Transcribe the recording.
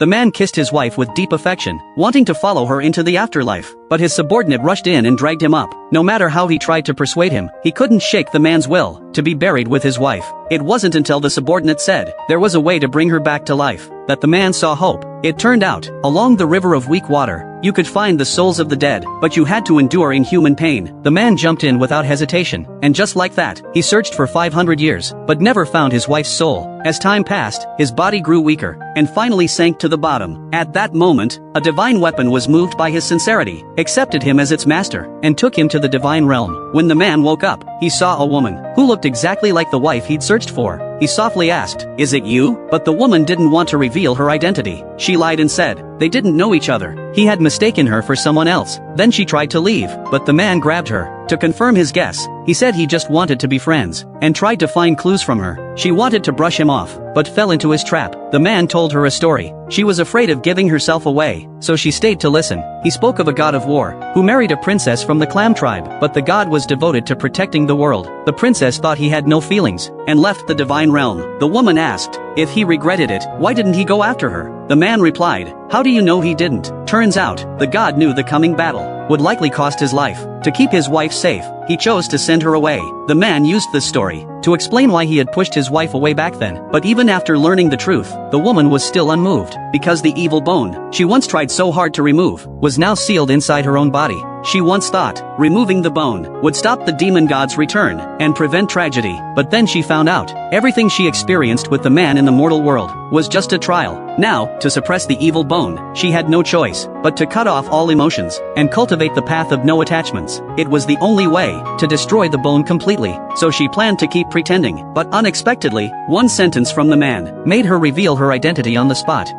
The man kissed his wife with deep affection, wanting to follow her into the afterlife, but his subordinate rushed in and dragged him up. No matter how he tried to persuade him, he couldn't shake the man's will to be buried with his wife. It wasn't until the subordinate said there was a way to bring her back to life that the man saw hope. It turned out, along the river of weak water, you could find the souls of the dead, but you had to endure inhuman pain. The man jumped in without hesitation, and just like that, he searched for 500 years, but never found his wife's soul. As time passed, his body grew weaker, and finally sank to the bottom. At that moment, a divine weapon was moved by his sincerity, accepted him as its master, and took him to the divine realm. When the man woke up, he saw a woman, who looked exactly like the wife he'd searched for. He softly asked, "Is it you?" But the woman didn't want to reveal her identity. She lied and said they didn't know each other. He had mistaken her for someone else. Then she tried to leave, but the man grabbed her. To confirm his guess, he said he just wanted to be friends, and tried to find clues from her. She wanted to brush him off, but fell into his trap. The man told her a story. She was afraid of giving herself away, so she stayed to listen. He spoke of a god of war, who married a princess from the Clam tribe, but the god was devoted to protecting the world. The princess thought he had no feelings, and left the divine realm. The woman asked if he regretted it, why didn't he go after her? The man replied, "How do you know he didn't?" Turns out, the god knew the coming battle would likely cost his life. To keep his wife safe, he chose to send her away. The man used this story to explain why he had pushed his wife away back then. But even after learning the truth, the woman was still unmoved, because the evil bone she once tried so hard to remove was now sealed inside her own body. She once thought removing the bone would stop the demon god's return and prevent tragedy, but then she found out everything she experienced with the man in the mortal world was just a trial. Now, to suppress the evil bone, she had no choice but to cut off all emotions and cultivate the path of no attachments. It was the only way to destroy the bone completely, so she planned to keep pretending. But unexpectedly, one sentence from the man made her reveal her identity on the spot.